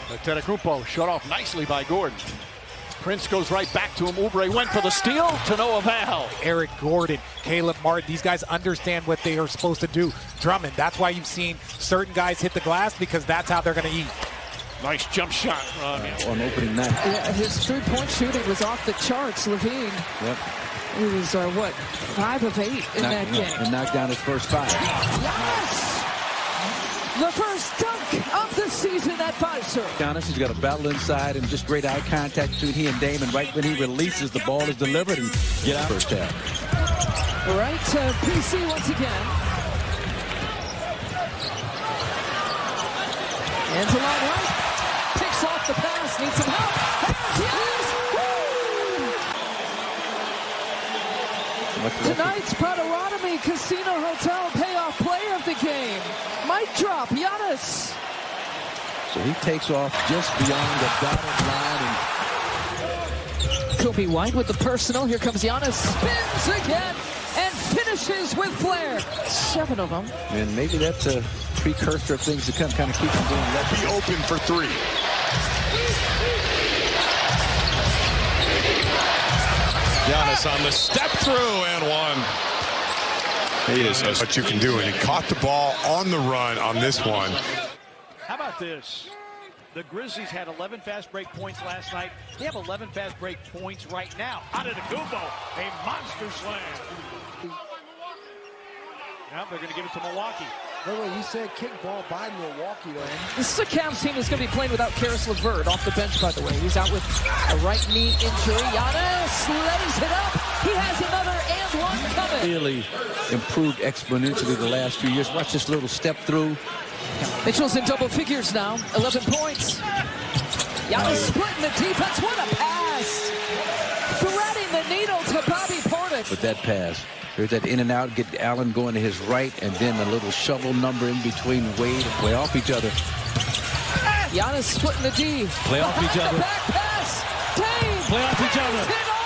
Antetokounmpo shut off nicely by Gordon. Prince goes right back to him. Oubre went for the steal, to no avail. Eric Gordon, Caleb Martin, these guys understand what they are supposed to do. Drummond, that's why you've seen certain guys hit the glass, because that's how they're going to eat. Nice jump shot on opening night. Yeah, his three-point shooting was off the charts. Levine. Yep. He was, 5 of 8 in that game. And knocked down his first 5. Yes! The first dunk of the season at Fiserv. Giannis, he's got a battle inside and just great eye contact between he and Dame. And right when he releases, the ball is delivered and get out first half. Right to PC once again. Hands along right. Picks off the pass. Needs some help. Yes! Tonight's Potawatomi Casino Hotel payoff play of the game. Mic drop, Giannis. So he takes off just beyond the dotted line. And Kobe White with the personal. Here comes Giannis. Spins again and finishes with flair. 7 of them. And maybe that's a precursor of things to come. Kind of keep him going. Let be open for 3. Giannis on the step through and 1. He is what you can do, and he caught the ball on the run on this one. How about this? The Grizzlies had 11 fast break points last night. They have 11 fast break points right now. Antetokounmpo, a monster slam. Now they're going to give it to Milwaukee. By the way, you said kickball by Milwaukee, though. This is a Cavs team that's going to be playing without Karis LeVert off the bench, by the way. He's out with a right knee injury. Giannis lays it up. He has another and 1 coming. Really improved exponentially the last few years. Watch this little step through. Mitchell's in double figures now. 11 points. Giannis splitting the defense. What a pass. Threading the needle to Bobby Portis. With that pass. There's that in and out, get Allen going to his right, and then a little shovel number in between Wade. Play off each other. Giannis splitting the D. Play off each other. Back pass. Dave. Play off each other. It off.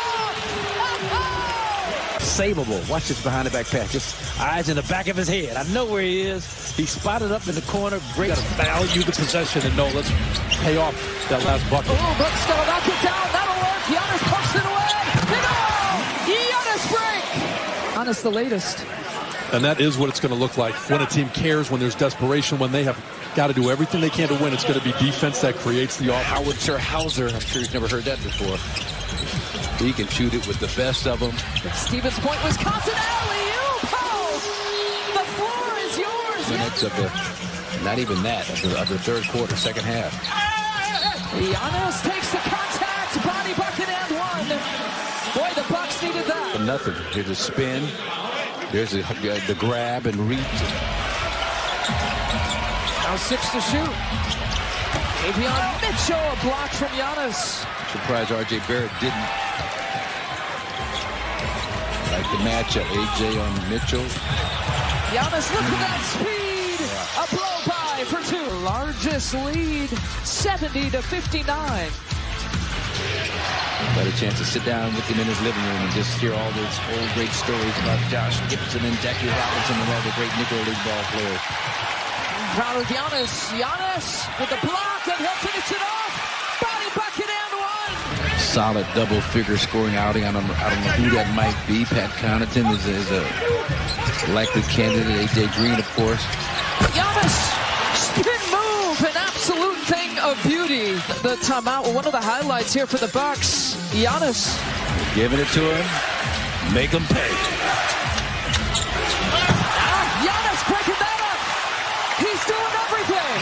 Saveable. Watch this behind the back pass. Just eyes in the back of his head. I know where he is. He's spotted up in the corner. Great. Got to value the possession and know let's pay off that last bucket. Oh, Bucks gonna knock it down. That'll work. Giannis pucks it away. Giannis break. Giannis the latest. And that is what it's going to look like when a team cares, when there's desperation, when they have got to do everything they can to win. It's going to be defense that creates the offense. Howard Sir Hauser, I'm sure he's never heard that before. He can shoot it with the best of them. Stevens Point, Wisconsin, alley-oop! Oh! The floor is yours! Minutes of the, not even that, of the third quarter, second half. Giannis takes the contact, body bucket and 1. Boy, the Bucks needed that. But nothing. Here's a spin. There's the grab and reach. Now 6 to shoot. Davion Mitchell, a block from Giannis. Surprised R.J. Barrett didn't. Like the matchup, A.J. on Mitchell. Giannis, look at that speed. Yeah. A blow by for 2. Largest lead, 70-59. Got a chance to sit down with him in his living room and just hear all those old great stories about Josh Gibson and Jackie Robinson and all the great Negro League ball players. Proud of Giannis. Giannis with the block, and he'll finish it off. Body bucket and 1. Solid double-figure scoring outing. I don't know who that might be. Pat Connaughton is a likely candidate. A.J. Green, of course. Giannis, spin move, an absolute thing of beauty. The timeout, one of the highlights here for the Bucks. Giannis. Giving it to him. Make him pay. Giannis breaking that up. He's doing everything.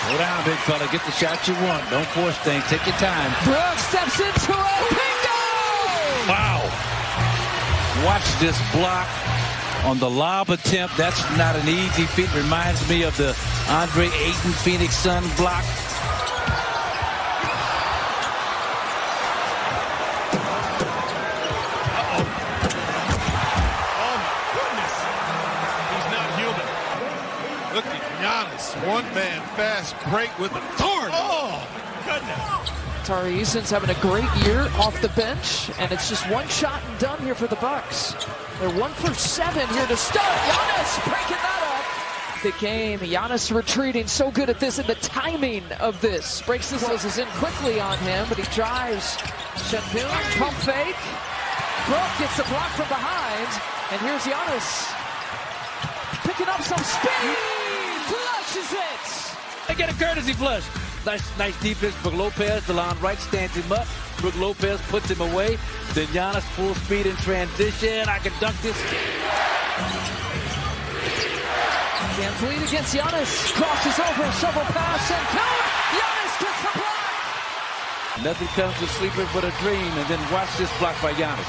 Go down, big fella. Get the shot you want. Don't force things. Take your time. Brooks steps into it. Bingo! Wow. Watch this block on the lob attempt. That's not an easy feat. Reminds me of the Andre Ayton Phoenix Sun block. Look at Giannis, one-man fast break with a torn. Oh, goodness. Tari Eason's having a great year off the bench, and it's just one shot and done here for the Bucks. They're 1 for 7 here to start. Giannis breaking that up. the game. Giannis retreating, so good at this, and the timing of this. Breaks this is in quickly on him, but he drives. Shengun, pump fake. Brook gets the block from behind, and here's Giannis. Picking up some speed, flushes it. They get a courtesy flush. Nice defense. Brook Lopez, DeLon Wright stands him up. Brook Lopez puts him away. Then Giannis full speed in transition. I can dunk this. Van Vliet against Giannis. Crosses over, shovel pass, and count. Giannis gets the block. Nothing comes to sleepers but a dream. And then watch this block by Giannis.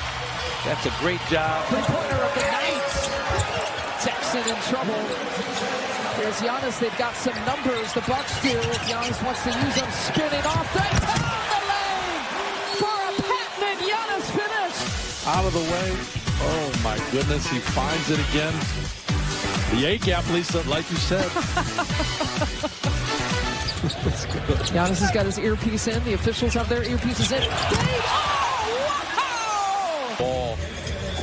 That's a great job. Three-pointer of the night. Jackson in trouble. There's Giannis. They've got some numbers. The Bucks do. If Giannis wants to use them, spinning off the top of the lane for a patented Giannis finish. Out of the way. Oh, my goodness. He finds it again. The A-gap, Lisa, like you said. That's good. Giannis has got his earpiece in. The officials have their earpieces in. Oh, wow! Ball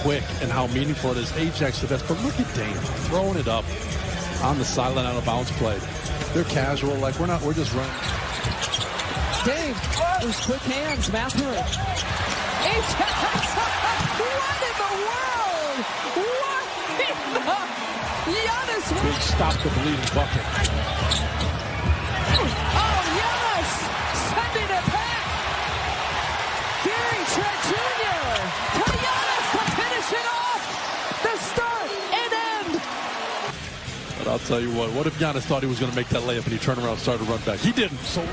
quick and how meaningful it is. Ajax the best, but look at Dame throwing it up on the sideline on a bounce play. They're casual, like we're just running. Dame, those quick hands, Matherin. Ajax, what in the world? What in the... Giannis. Big stop the bleeding bucket. Oh, Giannis sending it back. Gary Trent Jr. to Giannis to finish it off. The start and end. But I'll tell you what if Giannis thought he was going to make that layup and he turned around and started to run back? He didn't. So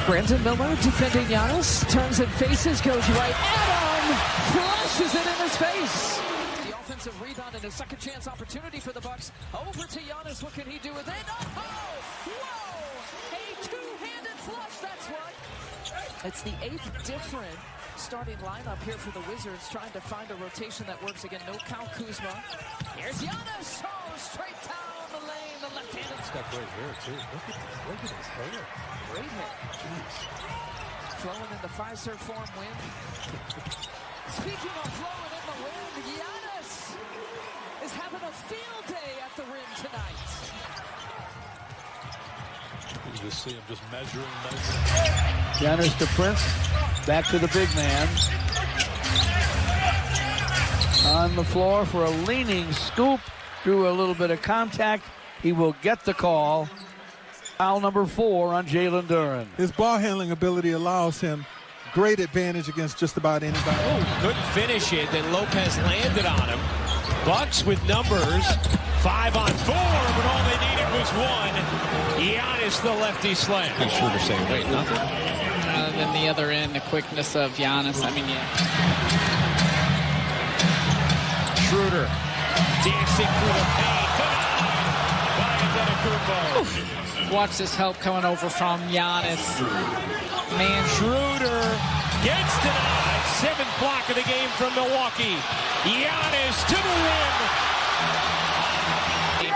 Brandon Miller defending Giannis. Turns and faces, goes right at him. Flushes it in his face. The offensive rebound and a second chance opportunity for the Bucks. Over to Giannis. What can he do with it? Oh, whoa! A two-handed flush, that's what. It's the 8th different starting lineup here for the Wizards, trying to find a rotation that works again. No Kyle Kuzma. Here's Giannis. Oh, straight down the lane. The left-handed. He's got great hair, too. Look at his hair. Great hair. Jeez. Flowing in the Pfizer form win. Speaking of flowing in the wind, Giannis is having a field day at the rim tonight. you just see him just measuring. Giannis to Prince. Back to the big man. On the floor for a leaning scoop. Drew a little bit of contact. He will get the call. Foul number 4 on Jalen Duren. His ball handling ability allows him great advantage against just about anybody. Oh, couldn't finish it. Then Lopez landed on him. Bucks with numbers. 5 on 4, but all they needed was 1. Giannis, the lefty slam. Schroeder saying, wait, nothing? Other than the other end, the quickness of Giannis. I mean, yeah. Schroeder dancing through the paint. By Antetokounmpo. Watch this help coming over from Giannis. Man, Schroeder gets denied. 7th block of the game from Milwaukee. Giannis to the rim.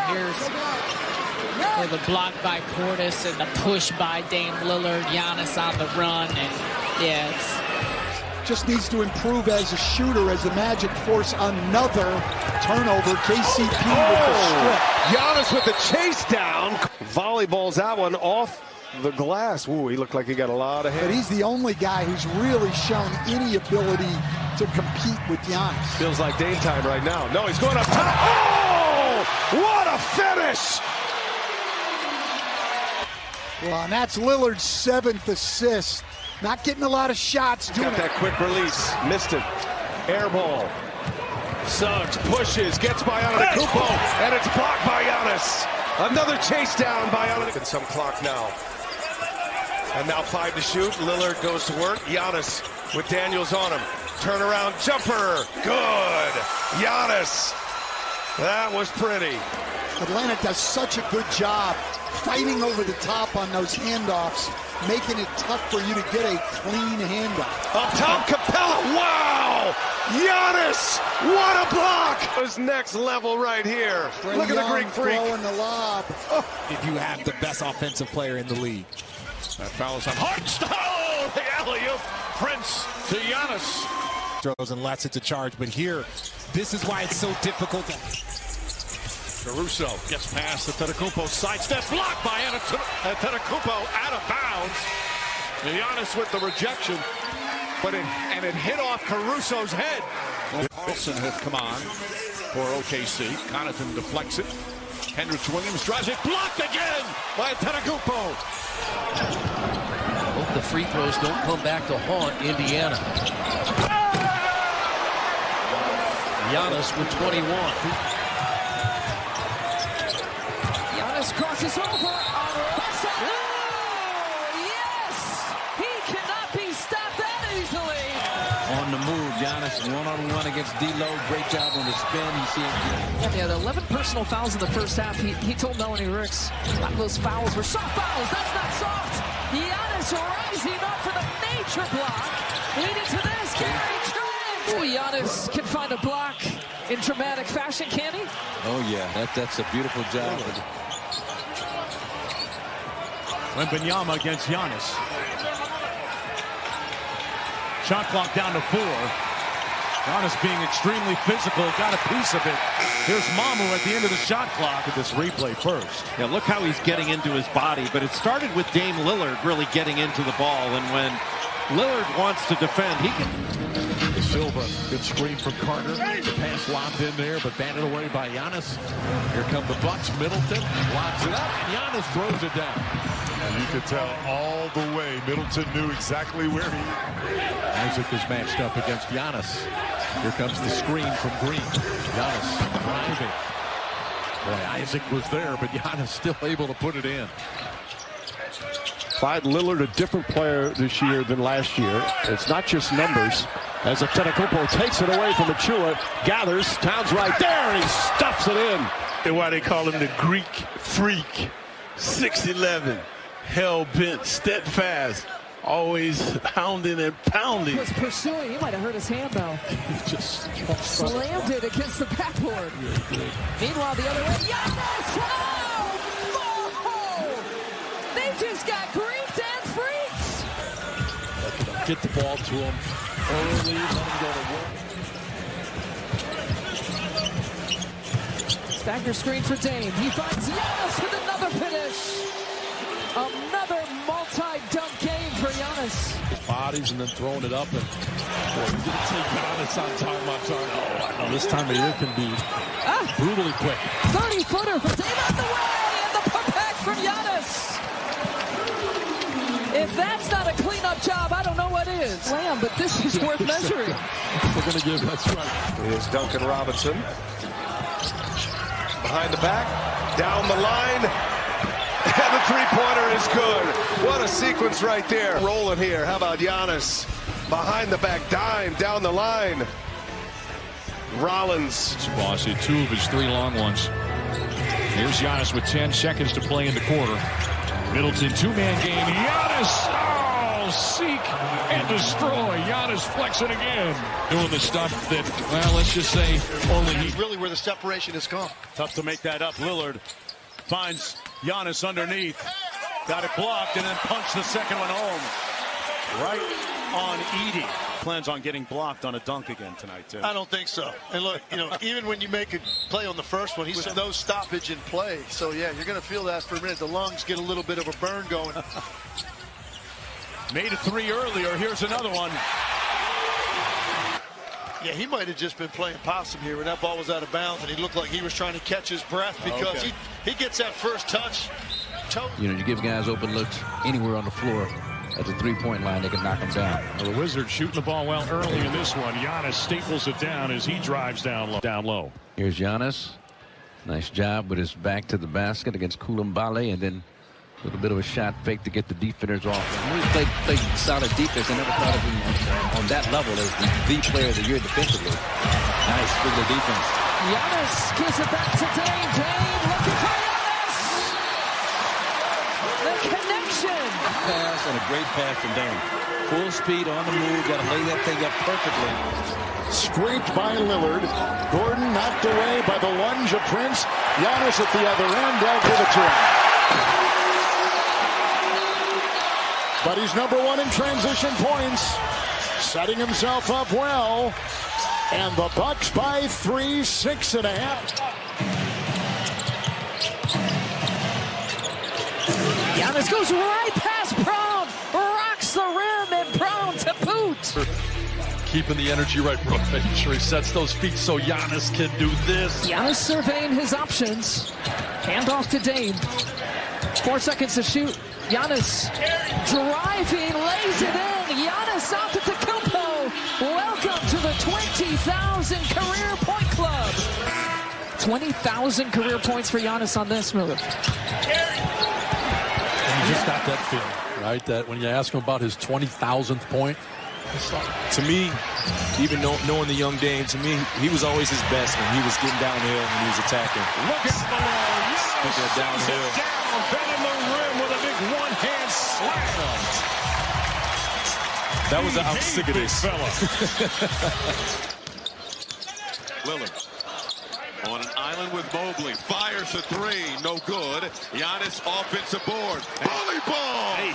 Here's the block by Portis and the push by Dame Lillard. Giannis on the run, and yeah, it's just needs to improve as a shooter as the Magic force another turnover. KCP with the strip. Giannis with the chase down. Volleyballs that one off the glass. Ooh, he looked like he got a lot of hits. But he's the only guy who's really shown any ability to compete with Giannis. Feels like Dame time right now. No, he's going up top. Oh, what a finish! Well, and that's Lillard's 7th assist. Not getting a lot of shots. Got that quick release. Missed it. Air ball. Suggs pushes, gets by Antetokounmpo, and it's blocked by Giannis. Another chase down by Giannis. And some clock now. And now 5 to shoot. Lillard goes to work. Giannis with Daniels on him. Turnaround jumper. Good. Giannis. That was pretty. Atlanta does such a good job fighting over the top on those handoffs, making it tough for you to get a clean handoff. Up top, Capella. Wow! Giannis! What a block! His next level right here. Look at the Greek freak. Throwing the lob. Oh. If you have the best offensive player in the league. That foul is on Hartstone. The alley-oop. Prince to Giannis. throws unless it's a charge. But here, this is why it's so difficult. Caruso gets past Antetokounmpo, sidestep, blocked by Antetokounmpo, out of bounds. Giannis with the rejection, but it hit off Caruso's head. Wilson has come on for OKC. Connaughton deflects it. Hendricks Williams drives it, blocked again by Antetokounmpo. Hope the free throws don't come back to haunt Indiana. Giannis with 21. Giannis crosses over on the left side. Oh, yes! He cannot be stopped that easily. On the move, Giannis one-on-one against D'Lo. Great job on the spin. You see it. Yeah, they had 11 personal fouls in the first half. He told Melanie Ricks, a lot of those fouls were soft fouls. That's not soft. Giannis rising up for the major block. Leading to this, Gary Trent. Oh, Giannis can find a block in dramatic fashion, can he? Oh, yeah, that's a beautiful job. Wembanyama against Giannis. Shot clock down to 4. Giannis being extremely physical, got a piece of it. Here's Mamu at the end of the shot clock. At this replay first. Yeah, look how he's getting into his body, but it started with Dame Lillard really getting into the ball, and when Lillard wants to defend, he can. Silva, good screen from Carter. The pass lobbed in there, but batted away by Giannis. Here come the Bucks. Middleton lobs it up, and Giannis throws it down. And you could tell all the way Middleton knew exactly where he. Isaac is matched up against Giannis. Here comes the screen from Green. Giannis driving. Boy, Isaac was there, but Giannis still able to put it in. Clyde Lillard, a different player this year than last year. It's not just numbers. As Antetokounmpo takes it away from Achua, gathers, Towns right there, and he stuffs it in. And why they call him the Greek Freak. 6'11", hell-bent, steadfast, always hounding and pounding. He was pursuing. He might have hurt his hand, though. He just slammed it against the backboard. Meanwhile, the other way, Giannis! Oh! They just got Greeks and freaks! Get the ball to him early, let him go to work. Stagger screen for Dame. He finds Giannis with another finish. Another multi-dunk game for Giannis. His bodies and then throwing it up. And boy, you didn't take Giannis on timeouts. Oh, I know this time of year can be brutally quick. 30-footer for Dame on the way, and the putback from Giannis. If that's not a cleanup job, I don't know what is. Slam, but this is worth measuring. We're going to give that's right. Here's Duncan Robinson. Behind the back, down the line, and the three-pointer is good. What a sequence right there. Rolling here. How about Giannis? Behind the back, dime, down the line. Rollins. Bossy, 2 of his 3 long ones. Here's Giannis with 10 seconds to play in the quarter. Middleton, 2-man game. Giannis, seek and destroy. Giannis flexing again. Doing the stuff that, well, let's just say only he. Really where the separation has come. Tough to make that up. Lillard finds Giannis underneath. Got it blocked and then punched the second one home. Right on Edey. Plans on getting blocked on a dunk again tonight, too. I don't think so. And look, even when you make a play on the first one, he's with no stoppage in play. So, yeah, you're going to feel that for a minute. The lungs get a little bit of a burn going. Made a 3 earlier. Here's another one. Yeah, he might have just been playing possum here when that ball was out of bounds, and he looked like he was trying to catch his breath because he gets that first touch. You give guys open looks anywhere on the floor. At the three-point line, they can knock them down. Well, the Wizards shooting the ball well early in this one. Giannis staples it down as he drives down low. Here's Giannis. Nice job with his back to the basket against Koulibaly, and then a little bit of a shot fake to get the defenders off. When he played solid defense. I never thought of him on that level as the player of the year defensively. Nice for the defense. Giannis gives it back to Dame. Dame looking for Giannis. The connection. Pass and a great pass from Dame. Full speed on the move. Got to lay that thing up perfectly. Scraped by Lillard. Gordon knocked away by the lunge of Prince. Giannis at the other end. They'll give it to him. But he's #1 in transition points. setting himself up well. And the Bucks by 3, 6.5. Giannis goes right past Brown, rocks the rim, and Brown to boot. Keeping the energy right, Brooke, making sure he sets those feet so Giannis can do this. Giannis surveying his options. Handoff to Dame. 4 seconds to shoot. Giannis driving, lays it in. Giannis Antetokounmpo. Welcome to the 20,000 career point club. 20,000 career points for Giannis on this move. And you just got that feeling, right? That when you ask him about his 20,000th point, to me, even knowing the young Dame, to me, he was always his best when he was getting downhill and he was attacking. Look at the downhill. Down, bending the rim with a big one-hand slam. That was I'm sick of this fella. Lillard on an island with Mobley. Fires a three. No good. Giannis offensive board. Volleyball. Hey.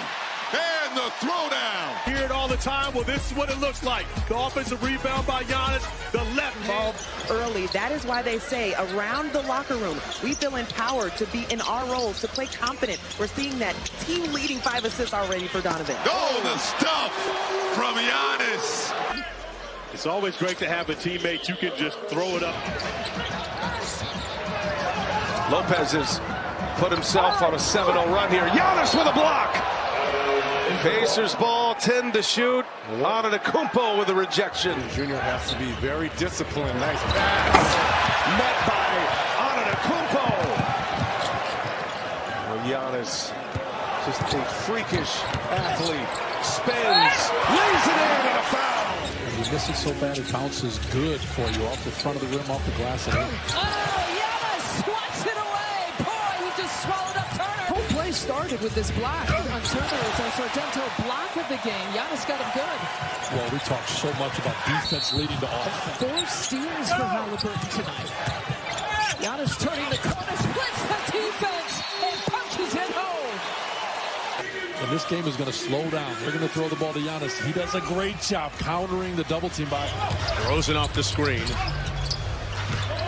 And the throwdown. Hear it all the time. Well, this is what it looks like. The offensive rebound by Giannis. The left hand. Early. That is why they say around the locker room, we feel empowered to be in our roles, to play confident. We're seeing that team-leading 5 assists already for Donovan. Oh, the stuff from Giannis. It's always great to have a teammate you can just throw it up. Lopez has put himself on a 7-0 run here. Giannis with a block. Pacers ball, 10 to shoot. Antetokounmpo with a rejection. Junior has to be very disciplined. Nice pass. Met by Antetokounmpo. Well, Giannis, just a freakish athlete. Spins, lays it in, and a foul. You miss it so bad it bounces good for you off the front of the rim, off the glass. Oh, Giannis swats it away. Boy, he just swallowed up Turner. Whole play started with this block on Turner. It's our Sargento block of the game. Giannis got him good. Well, we talked so much about defense leading to offense. 4 steals for Halliburton tonight. Giannis turning the corner, splits the defense, and punches it home. And this game is going to slow down. They're going to throw the ball to Giannis. He does a great job countering the double team by Rosen off the screen.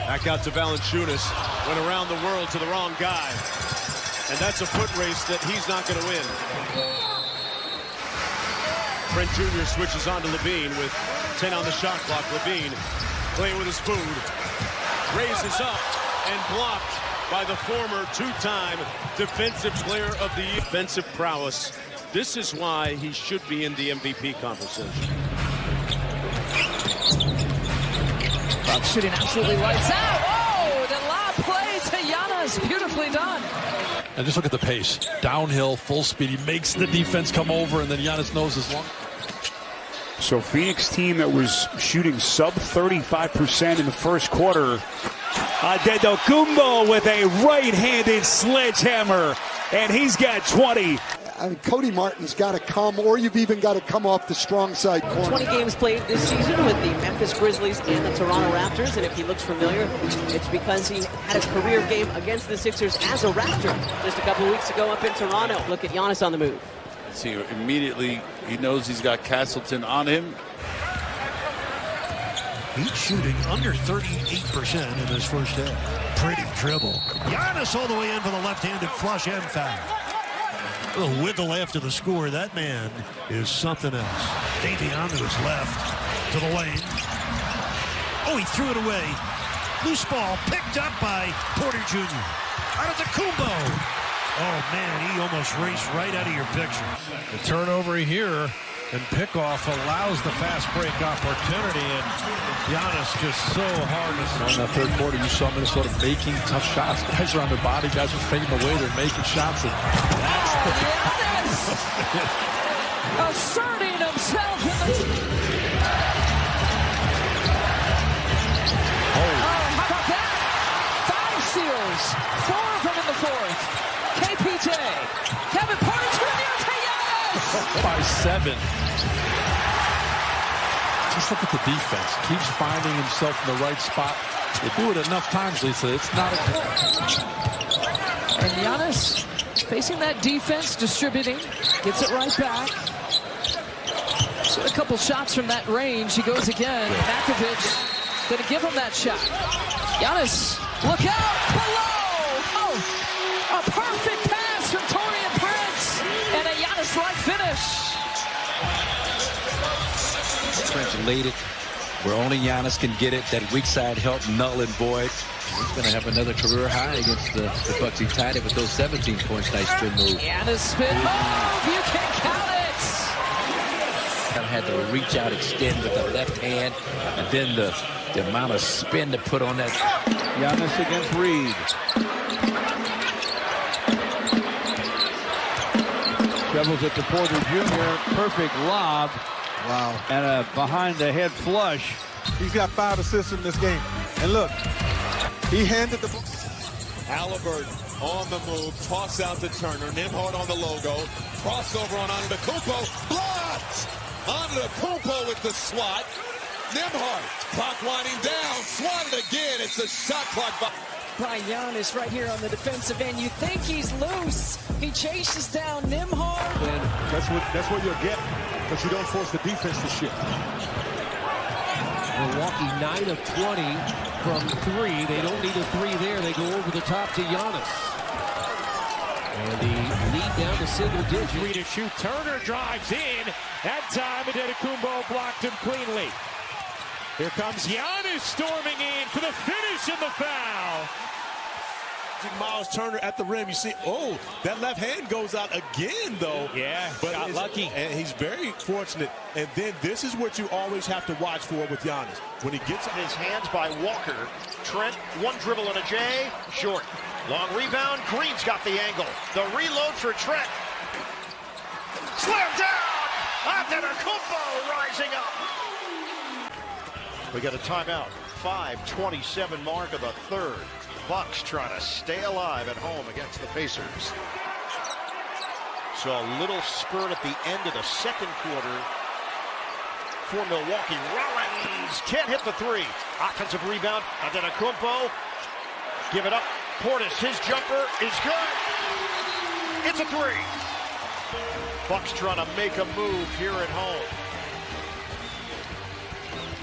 Back out to Valanciunas. Went around the world to the wrong guy. And that's a foot race that he's not going to win. Trent Jr. switches on to Levine with 10 on the shot clock. Levine playing with his food. Raises up and blocked by the former 2-time defensive player of the year. Defensive prowess. This is why he should be in the MVP conversation. Bucks shooting absolutely lights out. Oh, the lob play to Giannis. Beautifully done. And just look at the pace. Downhill, full speed. He makes the defense come over, and then Giannis knows his long. So Phoenix team that was shooting sub 35% in the first quarter. Antetokounmpo with a right-handed sledgehammer, and he's got 20. I mean, Cody Martin's got to come, or you've even got to come off the strong side corner. 20 games played this season with the Memphis Grizzlies and the Toronto Raptors, and if he looks familiar, it's because he had a career game against the Sixers as a Raptor just a couple weeks ago up in Toronto. Look at Giannis on the move. See, immediately he knows he's got Castleton on him. He's shooting under 38% in his first half. Pretty dribble. Giannis all the way in for the left-handed flush and foul. A little wiggle after the score. That man is something else. Davion to his left, to the lane. Oh, he threw it away. Loose ball picked up by Porter Jr. Antetokounmpo. Oh, man, he almost raced right out of your picture. The turnover here and pickoff allows the fast break opportunity, and Giannis just so hard. In that third quarter, you saw Minnesota making tough shots. Guys are on their body. Guys are fading away. They're making shots. And Giannis asserting himself in the... Oh, how about that? 5 steals. 4 of them in the fourth. KPJ. Kevin Porter Jr. to Giannis. By 7. Just look at the defense. Keeps finding himself in the right spot. They do it enough times, Lisa. It's not a... And Giannis facing that defense, distributing. Gets it right back. So a couple shots from that range. He goes again. Makovic going to give him that shot. Giannis, look out, below. Oh, a perfect pass from Taurean Prince. And a Giannis-like finish. Prince laid it where only Giannis can get it. That weak side help, null and void. He's going to have another career high against the Bucks. He tied it with those 17 points. Nice spin move. Giannis spin move. You can count it. Had to reach out, extend with the left hand, and then the amount of spin to put on that. Giannis against Reed. Travels it to Porter Jr. Perfect lob. Wow. And a behind-the-head flush. He's got 5 assists in this game. And look, he handed the ball. Halliburton on the move, toss out to Turner. Nembhard on the logo. Crossover on Antetokounmpo. Blocked! Antetokounmpo with the swat. Nembhard, clock winding down. Swatted again. It's a shot clock by Giannis right here on the defensive end. You think he's loose. He chases down Nembhard. And that's what you'll get, but you don't force the defense to shift. Milwaukee 9 of 20 from 3. They don't need a 3 there. They go over the top to Giannis. And the lead down to single digits. 3 to shoot. Turner drives in. That time Antetokounmpo blocked him cleanly. Here comes Giannis storming in for the finish and the foul. Miles Turner at the rim. You see, oh, that left hand goes out again, though. Yeah, but got lucky. And he's very fortunate. And then this is what you always have to watch for with Giannis. When he gets in his hands by Walker. Trent, one dribble and a J, short. Long rebound, Green's got the angle. The reload for Trent. Slam down! Antetokounmpo rising up. We got a timeout. 5:27 mark of the third. Bucks trying to stay alive at home against the Pacers. So a little spurt at the end of the second quarter for Milwaukee. Rollins can't hit the 3. Offensive rebound. Antetokounmpo. Give it up. Portis, his jumper is good. It's a 3. Bucks trying to make a move here at home.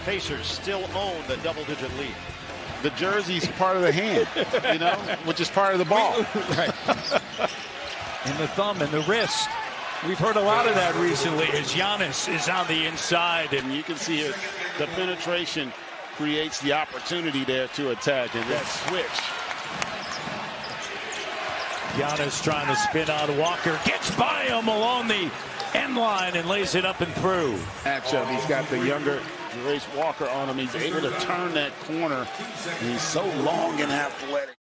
Pacers still own the double-digit lead. The jersey's part of the hand, you know, which is part of the ball. Right. And the thumb and the wrist. We've heard a lot of that recently as Giannis is on the inside. And you can see it, the penetration creates the opportunity there to attack. And that switch. Giannis trying to spin on Walker. Gets by him along the end line and lays it up and through. Matchup. He's got the younger Grace Walker on him. He's able to turn that corner. And he's so long and athletic.